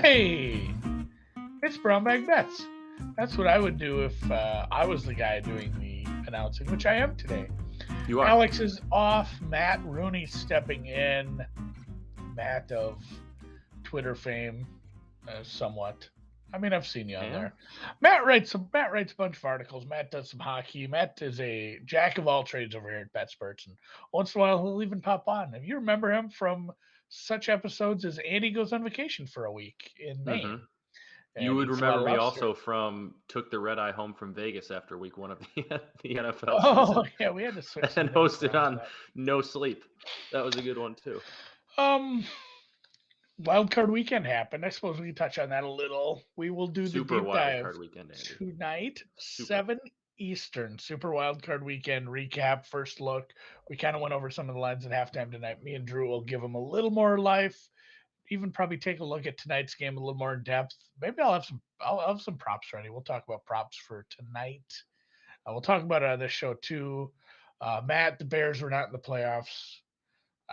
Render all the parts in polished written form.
Hey, it's Brown Bag Bets. That's what I would do if I was the guy doing the announcing, which I am today. You are. Alex is off. Matt Rooney stepping in. Matt of Twitter fame, somewhat. I mean, I've seen you on there. Matt writes a bunch of articles. Matt does some hockey. Matt is a jack of all trades over here at BETSPERTS, and once in a while he'll even pop on. If you remember him from such episodes as Andy goes on vacation for a week in Maine. Mm-hmm. You And would eats a lot remember of me lobster. also from took the red eye home from Vegas after week one of the NFL Oh season yeah, we had to switch some and names hosted around for on that. No Sleep. That was a good one too. Um, Wildcard Weekend happened. I suppose we can touch on that a little. We will do the Super deep wild dive card weekend, Andy. tonight, Super. 7 Eastern. Super Wildcard Weekend recap, first look. We kind of went over some of the lines at halftime tonight. Me and Drew will give them a little more life. Even probably take a look at tonight's game a little more in depth. Maybe I'll have some props ready. We'll talk about props for tonight. We'll talk about it on this show too. Matt, the Bears were not in the playoffs.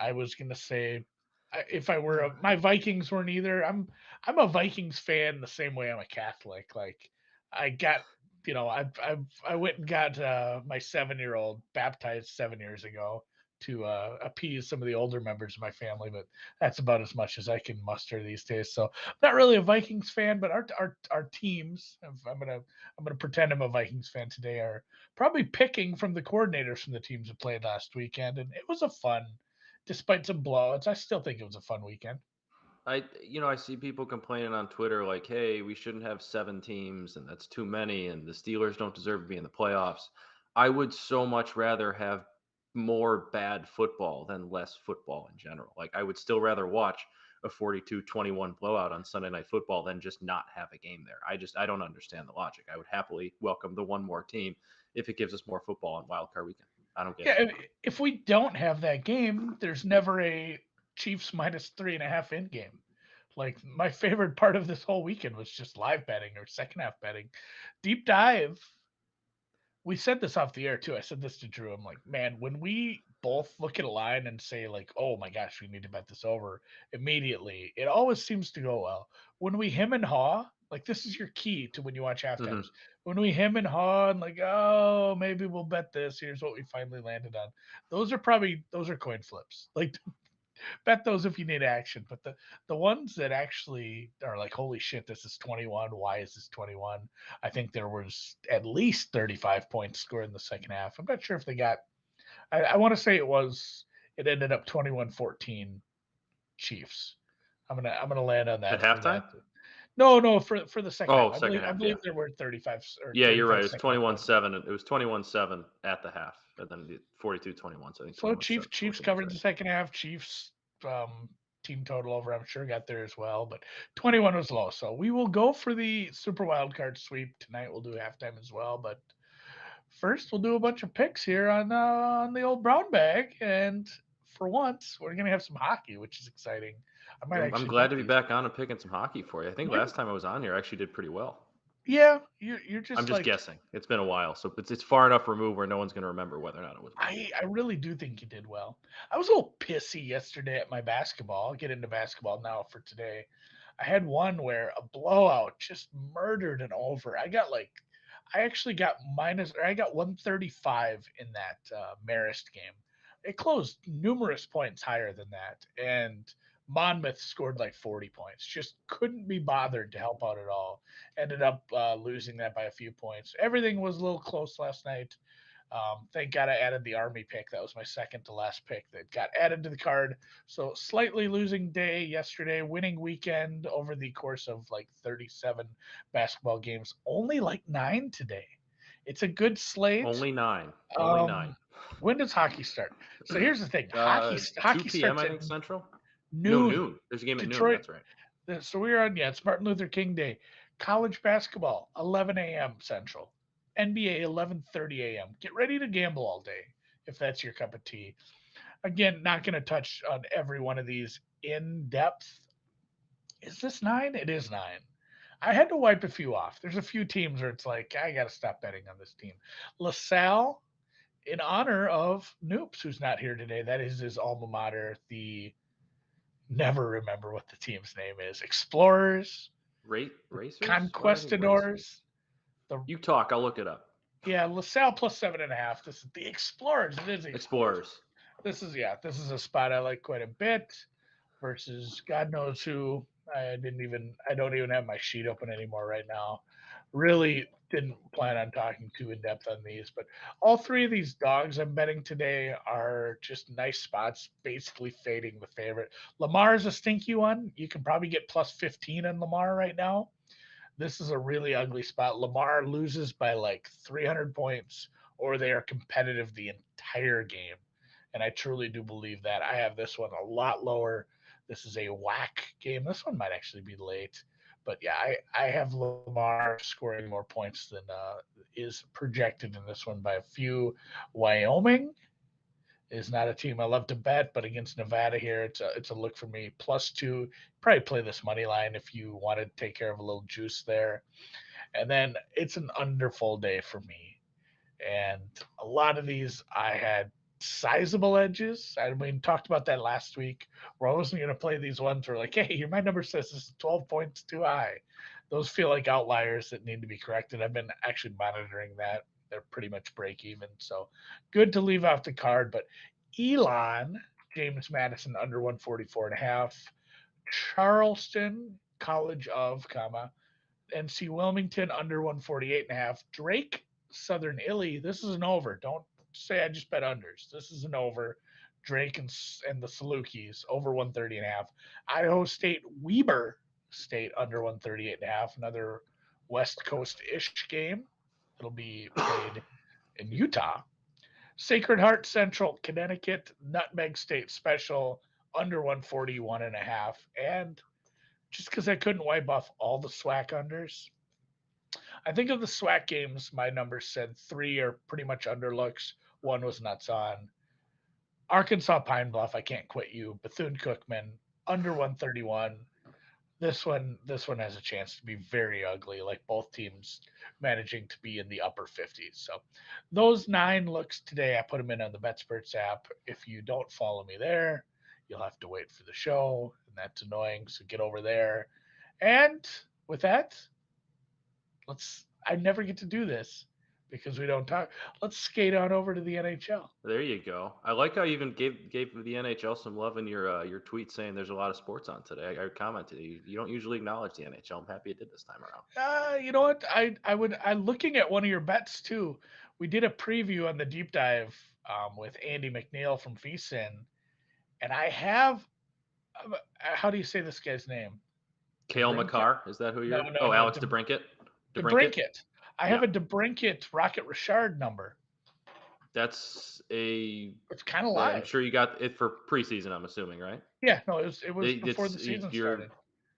I was gonna say, if I were my Vikings weren't either. I'm a Vikings fan the same way I'm a Catholic. Like I got, I went and got my 7-year-old baptized 7 years ago to appease some of the older members of my family, but that's about as much as I can muster these days. So I'm not really a Vikings fan, but our teams. I'm gonna pretend I'm a Vikings fan today. Are probably picking from the coordinators from the teams that played last weekend, and it was a fun despite some blowouts. I still think it was a fun weekend. I see people complaining on Twitter like, "Hey, we shouldn't have 7 teams and that's too many and the Steelers don't deserve to be in the playoffs." I would so much rather have more bad football than less football in general. Like I would still rather watch a 42-21 blowout on Sunday Night Football than just not have a game there. I don't understand the logic. I would happily welcome the one more team if it gives us more football on Wild Card Weekend. I don't get it. Yeah, if we don't have that game, there's never a Chiefs -3.5 in game. Like my favorite part of this whole weekend was just live betting or second half betting. Deep dive. We said this off the air too. I said this to Drew. I'm like, man, when we both look at a line and say like, oh my gosh, we need to bet this over immediately, it always seems to go well. When we hem and haw, like this is your key to when you watch half Mm-hmm. times. When we hem and haw and like, oh, maybe we'll bet this. Here's what we finally landed on. Those are coin flips. Like bet those if you need action. But the ones that actually are like, holy shit, this is 21. Why is this 21? I think there was at least 35 points scored in the second half. I'm not sure if they got. I want to say it ended up 21-14 Chiefs. I'm gonna land on At that for halftime? that. No, for the second half. Oh, I second believe I half, believe yeah. there were 35 or Yeah, you're right. 35 It was second half points. 21-7. It was 21-7 at the half, and then 42-21. So I think So 21-7 before Chiefs too much, covered the right? second half. Chiefs team total over, I'm sure, got there as well, but 21 was low. So we will go for the Super Wild Card sweep tonight. We'll do halftime as well, but first we'll do a bunch of picks here on the old brown bag, and for once we're gonna have some hockey, which is exciting. I might I'm actually glad bet to be these. back on and picking some hockey for you. I think When last time I was on here, I actually did pretty well. yeah, you're I'm just just like guessing. It's been a while, so it's far enough removed where no one's going to remember whether or not it was me. I really do think you did well. I was a little pissy yesterday at my basketball. I'll get into basketball now for today. I had one where a blowout just murdered an over. I actually got I got 135 in that Marist game. It closed numerous points higher than that, and Monmouth scored like 40 points. Just couldn't be bothered to help out at all. Ended up losing that by a few points. Everything was a little close last night. Thank God I added the Army pick. That was my second to last pick that got added to the card. So slightly losing day yesterday, winning weekend over the course of like 37 basketball games. Only like 9 today. It's a good slate. Only 9. Only 9. Um, when does hockey start? So here's the thing: hockey 2 hockey p.m. starts I at think Central. No, noon. noon. There's a game at noon. Detroit. That's right. So we're on. Yeah, it's Martin Luther King Day. College basketball, 11 a.m. Central. NBA, 11:30 a.m. Get ready to gamble all day if that's your cup of tea. Again, not going to touch on every one of these in depth. Is this 9? It is 9. I had to wipe a few off. There's a few teams where it's like, I got to stop betting on this team. LaSalle, in honor of Noops, who's not here today, that is his alma mater, the never remember what the team's name is. Explorers, Racers? Why do I think racers? Conquistadors. The You talk. I'll look it up. Yeah, LaSalle plus 7.5. This is the Explorers. It is the Explorers. Explorers. This is a spot I like quite a bit. Versus God knows who. I don't even have my sheet open anymore right now. Really didn't plan on talking too in depth on these, but all three of these dogs I'm betting today are just nice spots, basically fading the favorite. Lamar is a stinky one. You can probably get plus 15 on Lamar right now. This is a really ugly spot. Lamar loses by like 300 points, or they are competitive the entire game. And I truly do believe that. I have this one a lot lower. This is a whack game. This one might actually be late. But yeah, I have Lamar scoring more points than is projected in this one by a few. Wyoming is not a team I love to bet, but against Nevada here, it's a look for me. Plus two, probably play this money line if you want to take care of a little juice there. And then it's an under full day for me. And a lot of these I had sizable edges. I mean, talked about that last week. We're wasn't going to play these ones where like, hey, my number says this is 12 points too high. Those feel like outliers that need to be corrected. I've been actually monitoring that. They're pretty much break even. So good to leave off the card. But Elon, James Madison under 144.5. Charleston College of, NC Wilmington under 148.5. Drake Southern Illy. This is an over. Don't say I just bet unders. This is an over. Drake and the Salukis over 130.5. Idaho State Weber State under 138.5. Another West Coast ish game. It'll be played in Utah. Sacred Heart Central Connecticut Nutmeg State Special under 141.5. And just because I couldn't wipe off all the SWAC unders, I think of the SWAC games, my numbers said three are pretty much underlooks. One was nuts on. Arkansas Pine Bluff, I can't quit you. Bethune Cookman under 131. This one has a chance to be very ugly, like both teams managing to be in the upper 50s. So those 9 looks today, I put them in on the BetSperts app. If you don't follow me there, you'll have to wait for the show, and that's annoying. So get over there. And with that, I never get to do this because we don't talk. Let's skate on over to the NHL. There you go. I like how you even gave the NHL some love in your tweet saying there's a lot of sports on today. I commented you don't usually acknowledge the NHL. I'm happy you did this time around. You know what? I'm looking at one of your bets too. We did a preview on the deep dive with Andy McNeil from VSIN, and I have how do you say this guy's name? Cale Makar, is that who you're? No, Alex DeBrincat. DeBrincat. I have a DeBrincat Rocket Richard number. It's kind of live. I'm sure you got it for preseason, I'm assuming, right? Yeah, no, it was before the season started.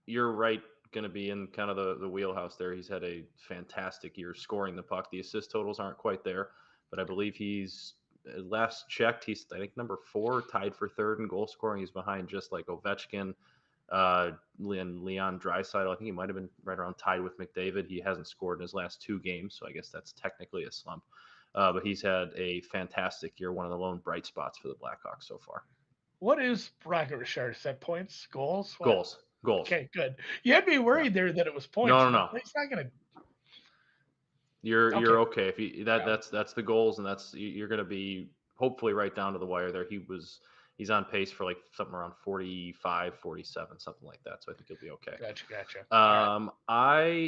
You're right, going to be in kind of the wheelhouse there. He's had a fantastic year scoring the puck. The assist totals aren't quite there, but I believe he's last checked, he's I think number 4, tied for 3rd in goal scoring. He's behind just like Ovechkin, Leon Draisaitl. I think he might have been right around tied with McDavid. He hasn't scored in his last 2 games, so I guess that's technically a slump. But he's had a fantastic year, one of the lone bright spots for the Blackhawks so far. What is Rocket Richard? Is that points? Goals? What? Goals. Okay, good. You had me worried there that it was points. No. He's not going to. You're okay if you that's the goals, and you're going to be hopefully right down to the wire there. He's on pace for like something around 45, 47, something like that. So I think he'll be okay. Gotcha.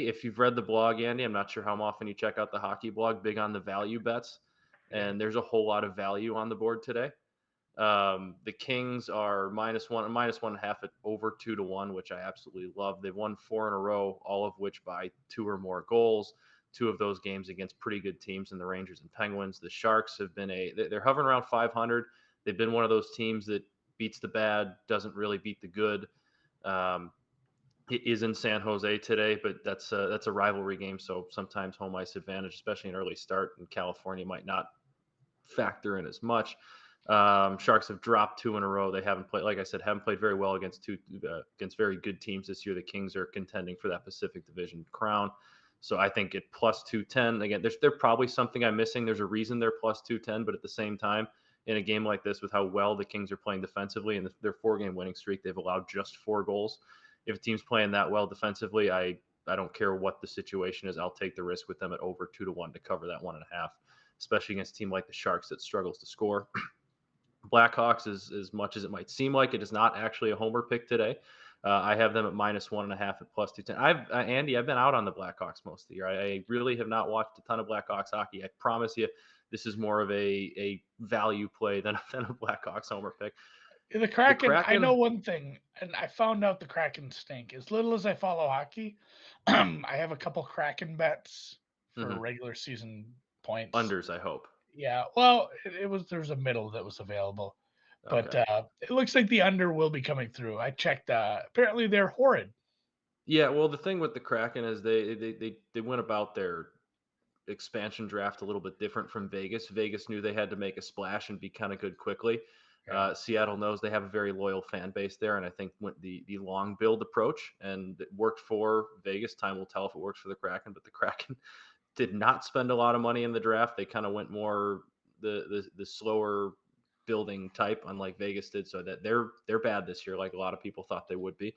If you've read the blog, Andy, I'm not sure how often you check out the hockey blog, big on the value bets, and there's a whole lot of value on the board today. The Kings are -1.5 at over 2-1, which I absolutely love. They've won 4 in a row, all of which by 2 or more goals. 2 of those games against pretty good teams in the Rangers and Penguins. The Sharks have been they're hovering around 500. They've been one of those teams that beats the bad, doesn't really beat the good. It is in San Jose today, but that's a rivalry game, so sometimes home ice advantage, especially an early start in California, might not factor in as much. Sharks have dropped 2 in a row. They haven't played, like I said, very well against very good teams this year. The Kings are contending for that Pacific Division crown. So I think at plus 210, again, there's probably something I'm missing. There's a reason they're plus 210, but at the same time, in a game like this with how well the Kings are playing defensively and their 4-game winning streak. They've allowed just 4 goals. If a team's playing that well defensively, I don't care what the situation is. I'll take the risk with them at over 2-1 to cover that 1.5, especially against a team like the Sharks that struggles to score. Blackhawks, as much as it might seem like it, is not actually a homer pick today. I have them at -1.5 at +210. Andy, I've been out on the Blackhawks most of the year. I really have not watched a ton of Blackhawks hockey. I promise you, this is more of a value play than a Blackhawks homer pick. The Kraken, I know one thing, and I found out the Kraken stink. As little as I follow hockey, I have a couple Kraken bets for regular season points. Unders, I hope. Yeah, well, there's a middle that was available, but it looks like the under will be coming through. I checked. Apparently, they're horrid. Yeah, well, the thing with the Kraken is they went about their expansion draft a little bit different from Vegas. Vegas knew they had to make a splash and be kind of good quickly. Right. Seattle knows they have a very loyal fan base there, and I think went the long build approach, and it worked for Vegas. Time will tell if it works for the Kraken, but the Kraken did not spend a lot of money in the draft. They kind of went more the slower building type, unlike Vegas did. So that they're bad this year, like a lot of people thought they would be.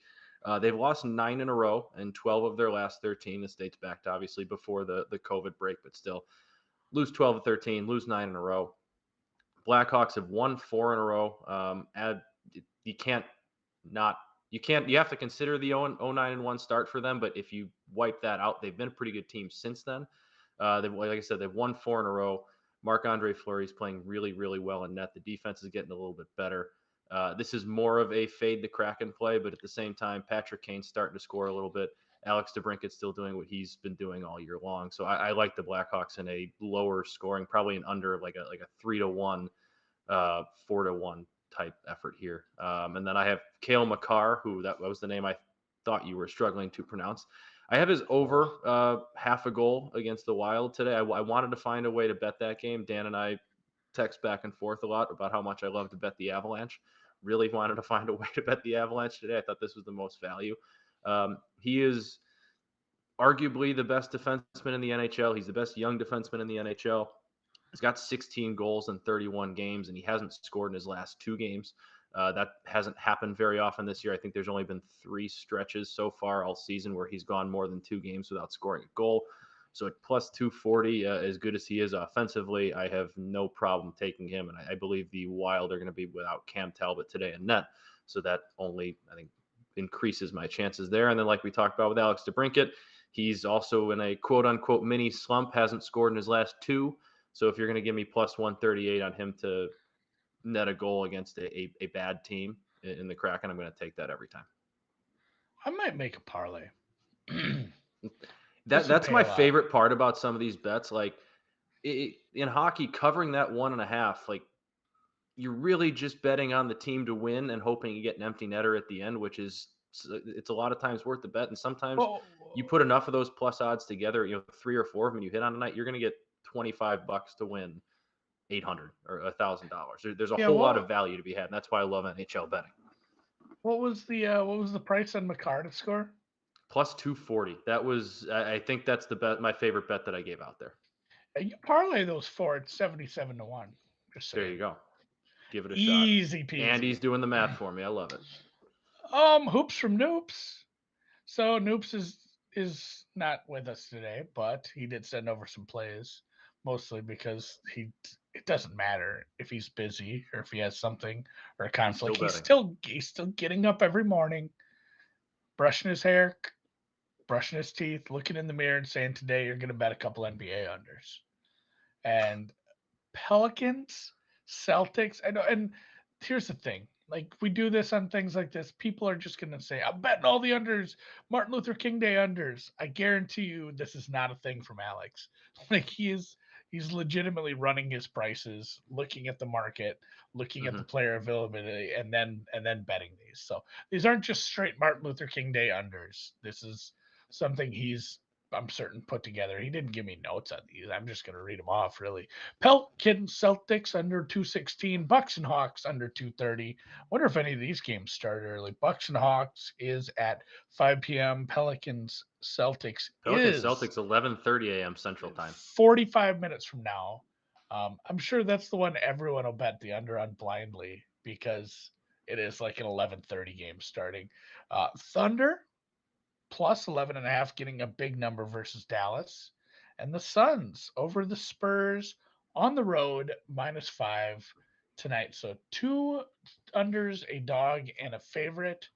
They've lost 9 in a row, and 12 of their last 13. This dates back to obviously before the COVID break, but still lose 12 of 13, lose 9 in a row. Blackhawks have won 4 in a row. You have to consider the 0-9-1 start for them, but if you wipe that out, they've been a pretty good team since then. Like I said, they've won 4 in a row. Marc-Andre Fleury is playing really, really well in net. The defense is getting a little bit better. This is more of a fade the Kraken play, but at the same time, Patrick Kane's starting to score a little bit. Alex DeBrincat's still doing what he's been doing all year long. So I like the Blackhawks in a lower scoring, probably an under like a 3-1, 4-1 type effort here. And then I have Cale Makar, who that was the name I thought you were struggling to pronounce. I have his over half a goal against the Wild today. I wanted to find a way to bet that game. Dan and I text back and forth a lot about how much I love to bet the Avalanche. Really wanted to find a way to bet the Avalanche today. I thought this was the most value. He is arguably the best defenseman in the NHL. He's the best young defenseman in the NHL. He's got 16 goals in 31 games, and he hasn't scored in his last 2 games. That hasn't happened very often this year. I think there's only been 3 stretches so far all season where he's gone more than 2 games without scoring a goal. So at plus 240, as good as he is offensively, I have no problem taking him. And I believe the Wild are going to be without Cam Talbot today in net. So that only, I think, increases my chances there. And then like we talked about with Alex DeBrincat, he's also in a quote-unquote mini slump, hasn't scored in his last 2. So if you're going to give me plus 138 on him to net a goal against a bad team in the Kraken, I'm going to take that every time. I might make a parlay. That's my favorite part about some of these bets. Like in hockey, covering that 1.5, like you're really just betting on the team to win and hoping you get an empty netter at the end, which is it's a lot of times worth the bet. And sometimes you put enough of those plus odds together, 3 or 4 of them, and you hit on a night, you're going to get $25 to win $800 or $1,000. There's a whole lot of value to be had, and that's why I love NHL betting. What was the price on Makar to score? Plus 240. That was, I think that's my favorite bet that I gave out there. You parlay those 4 at 77 to 1. Just there you go. Give it a Easy shot. Peasy. Andy's doing the math for me. I love it. Hoops from Noops. So Noops is not with us today, but he did send over some plays, mostly because it doesn't matter if he's busy or if he has something or a conflict. He's still getting up every morning, brushing his hair, brushing his teeth, looking in the mirror and saying, today you're going to bet a couple NBA unders. And Pelicans, Celtics, I know. And here's the thing. Like, we do this on things like this. People are just going to say, I'm betting all the unders, Martin Luther King Day unders. I guarantee you this is not a thing from Alex. Like, he's legitimately running his prices, looking at the market, looking at the player availability, and then betting these. So these aren't just straight Martin Luther King Day unders. This is something he's, I'm certain, put together. He didn't give me notes on these. I'm just going to read them off, really. Pelicans, Celtics under 216. Bucks and Hawks under 230. Wonder if any of these games start early. Bucks and Hawks is at 5 p.m. Pelicans, Celtics 11:30 a.m. Central Time. 45 minutes from now. I'm sure that's the one everyone will bet the under on blindly because it is like an 11:30 game starting. Thunder plus 11.5, getting a big number versus Dallas, and the Suns over the Spurs on the road -5 tonight. So two unders, a dog, and a favorite.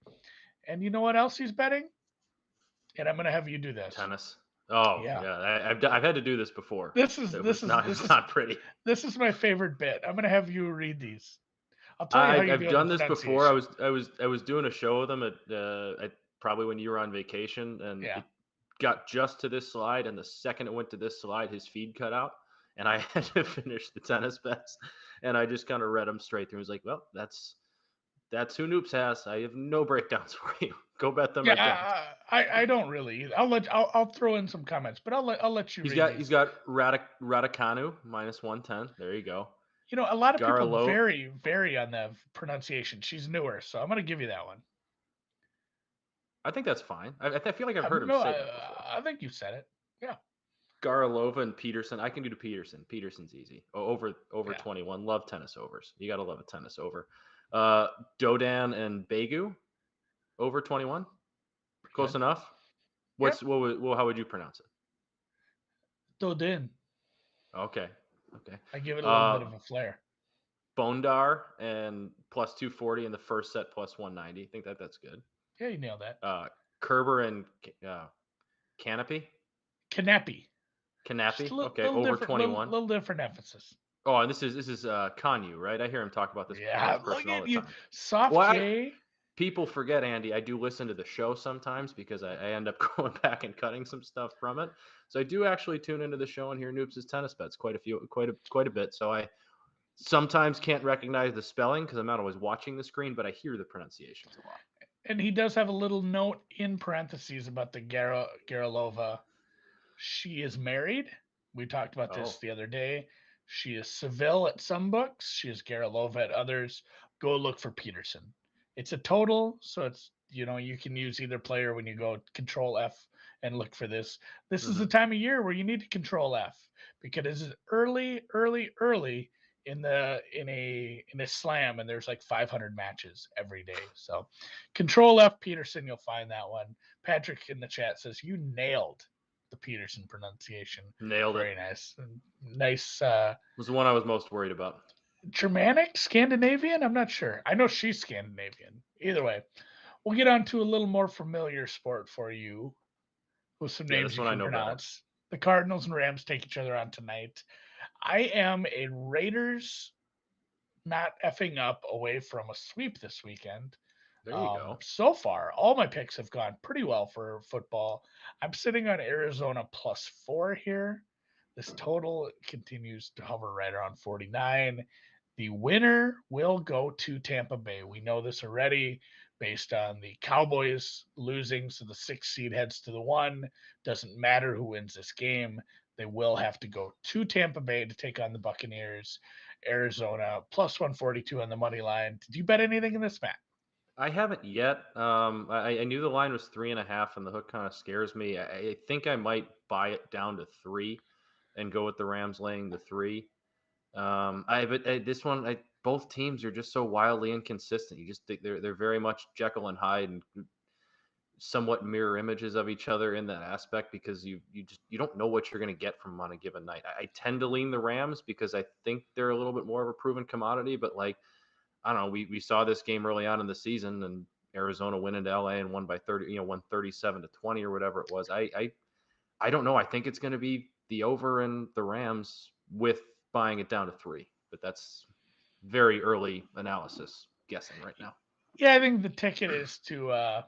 And you know what else he's betting? And I'm gonna have you do this. Tennis. Oh Yeah, yeah, I've had to do this before. this is It this was is not this it's is not pretty. this is my favorite bit. I'm gonna have you read these. I'll tell you how you I've do on the done this before. I pronunciation. was I was doing a show with them at probably when you were on vacation, and Yeah. it got just to this slide, and the second it went to this slide, his feed cut out, and I had to finish the tennis bets, and I just kind of read them straight through. I was like, well, that's who Noops has. I have no breakdowns for you. Go bet them Yeah, at Jones. I don't really either. I'll throw in some comments, but I'll let you read He's these. got Radicanu -110. There you go. You know, a lot of people Garlo. vary on the pronunciation. She's newer, so I'm gonna give you that one. I think that's fine. I feel like I've heard him No, say that before. I think you said it. Yeah, Garlova and Peterson. I can do the Peterson. Peterson's easy. Oh, over yeah. 21. Love tennis overs. You got to love a tennis over. Dodan and Begu over 21. Close Good. enough. Yep. How would you pronounce it? Dodin. Okay. Okay. I give it a little bit Uh of a flair. Bondar and +240 in the first set +190. I think that's good. Yeah, you nailed that. Kerber and Canopy. Canapi. Just Knappy. a Okay, little over different, 21. little different emphasis. Oh, and this is Kanyu, right? I hear him talk about this Yeah, look person all at the you, time. soft Well, J. people forget, Andy. I do listen to the show sometimes because I end up going back and cutting some stuff from it. So I do actually tune into the show and hear Noops' tennis bets quite a bit. So I sometimes can't recognize the spelling because I'm not always watching the screen, but I hear the pronunciations a lot. And he does have a little note in parentheses about the Garalova. She is married. We talked about this Oh, the other day. She is Seville at some books. She is Garalova at others. Go look for Peterson. It's a total, so it's you can use either player when you go Control F and look for this. This is the hmm time of year where you need to Control F because it's early in a slam, and there's like 500 matches every day. So Control F Peterson, you'll find that one. Patrick in the chat says you nailed the Peterson pronunciation. nailed it. Very nice. Nice Was the one I was most worried about. Germanic, Scandinavian? I'm not sure. I know she's Scandinavian. Either way, we'll get on to a little more familiar sport for you with some Yeah, names this you one I can know better. pronounce. The Cardinals and Rams take each other on tonight. I am a Raiders not effing up away from a sweep this weekend. There you go. So far, all my picks have gone pretty well for football. I'm sitting on Arizona +4 here. This total continues to hover right around 49. The winner will go to Tampa Bay. We know this already based on the Cowboys losing. So the 6 seed heads to the 1. Doesn't matter who wins this game. They will have to go to Tampa Bay to take on the Buccaneers. Arizona +142 on the money line. Did you bet anything in this, Matt? I haven't yet. I knew the line was 3.5, and the hook kind of scares me. I think I might buy it down to 3 and go with the Rams laying the 3. This one, both teams are just so wildly inconsistent. You just think they're very much Jekyll and Hyde and somewhat mirror images of each other in that aspect because you don't know what you're going to get from them on a given night. I tend to lean the Rams because I think they're a little bit more of a proven commodity, but like I don't know, we saw this game early on in the season and Arizona went into LA and won by 30, won 37-20 or whatever it was. I don't know. I think it's going to be the over and the Rams with buying it down to 3, but that's very early analysis guessing right now. Yeah, I think the ticket is to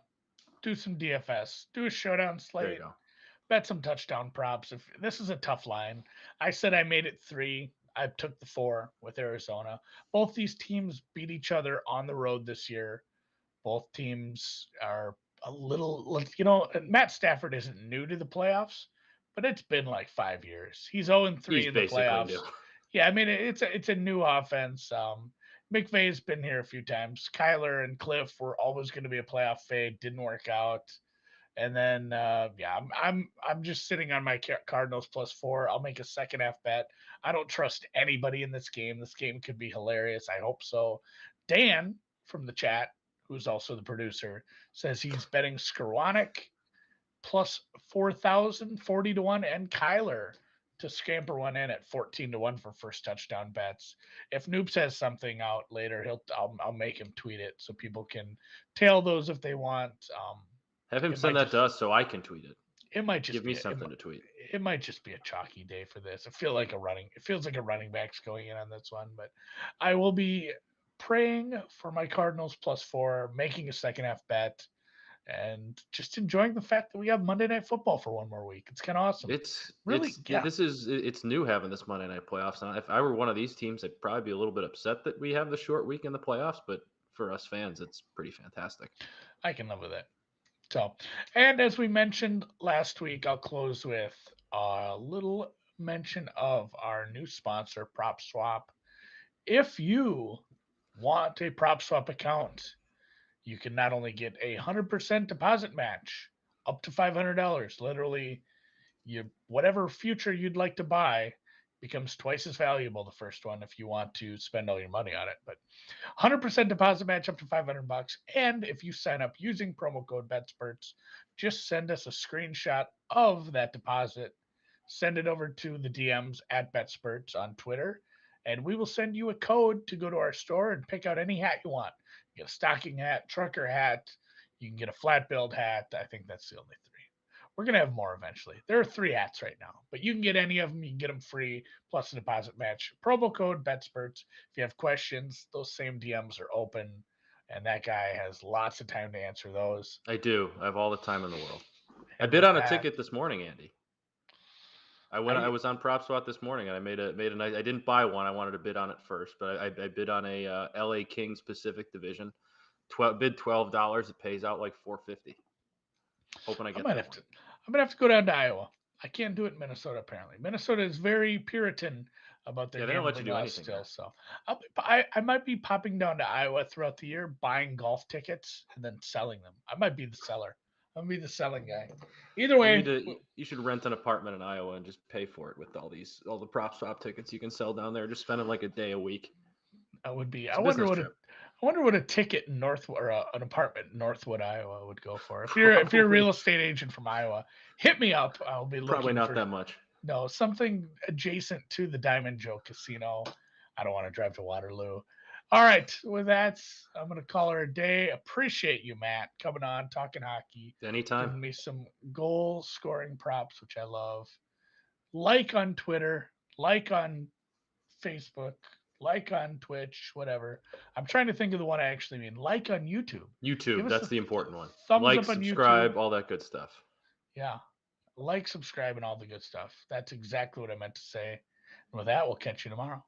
do some DFS, do a showdown There you slate, go. bet some touchdown props. If this is a tough line, I said I made it 3. I took the 4 with Arizona. Both these teams beat each other on the road this year. Both teams are a little, Matt Stafford isn't new to the playoffs, but it's been like 5 years. He's 0-3 He's in the basically playoffs. new. Yeah, I mean it's a new offense. McVay's been here a few times. Kyler and Cliff were always going to be a playoff fade. Didn't work out. And then yeah, I'm just sitting on my Cardinals +4. I'll make a second half bet. I don't trust anybody in this game. This game could be hilarious. I hope so. Dan from the chat, who's also the producer, says he's betting Skowronek +4,000, 40 to 1, and Kyler to scamper one in at 14 to 1 for first touchdown bets. If Noops has something out later, I'll make him tweet it so people can tail those if they want. Have him It send might that just to us so I can tweet it. it might just Give me be something to tweet. it might just be a chalky day for this. It feels like a running back's going in on this one, but I will be praying for my Cardinals +4, making a second half bet, and just enjoying the fact that we have Monday Night Football for one more week. It's kind of awesome. It's new having this Monday night playoffs. Now, if I were one of these teams, I'd probably be a little bit upset that we have the short week in the playoffs, but for us fans, it's pretty fantastic. I can live with it. So, and as we mentioned last week, I'll close with a little mention of our new sponsor, PropSwap. If you want a PropSwap account, you can not only get a 100% deposit match up to $500. Literally, whatever future you'd like to buy becomes twice as valuable the first one if you want to spend all your money on it. But 100% deposit match up to $500. And if you sign up using promo code BETSPERTS, just send us a screenshot of that deposit, send it over to the DMs at BETSPERTS on Twitter, and we will send you a code to go to our store and pick out any hat you want. You get a stocking hat, trucker hat, you can get a flat billed hat. I think that's the only 3. We're going to have more eventually. There are 3 hats right now, but you can get any of them. You can get them free plus a deposit match. Promo code BETSPERTS. If you have questions, those same DMs are open, and that guy has lots of time to answer those. I do. I have all the time in the world. I And bid with on a that, ticket this morning, Andy. I was on PropSwap this morning, and I made a nice. I didn't buy one. I wanted to bid on it first, but I bid on a LA Kings Pacific Division. Bid $12. It pays out like $4.50. Hoping I get that one. I'm gonna have to go down to Iowa. I can't do it in Minnesota. Apparently, Minnesota is very Puritan about their Yeah, they don't let you gambling do laws anything still. there. So I might be popping down to Iowa throughout the year, buying golf tickets and then selling them. I might be the seller. I'm gonna be the selling guy. Either way, You should rent an apartment in Iowa and just pay for it with all the PropSwap tickets you can sell down there. Just spending like a day a week. I would be. It's a business trip. I wonder what a ticket in an apartment in Northwood, Iowa would go for. If you're a real estate agent from Iowa, hit me up. I'll be looking Probably not for that much. No, something adjacent to the Diamond Joe Casino. I don't want to drive to Waterloo. All right, with that, I'm going to call her a day. Appreciate you, Matt, coming on, talking hockey, Anytime. giving me some goal scoring props, which I love. Like on Twitter, like on Facebook, like on Twitch, whatever. I'm trying to think of the one I actually mean. Like on YouTube. YouTube, that's the important one. Thumbs like, up on subscribe, YouTube. all that good stuff. Yeah. Like, subscribe, and all the good stuff. That's exactly what I meant to say. And with that, we'll catch you tomorrow.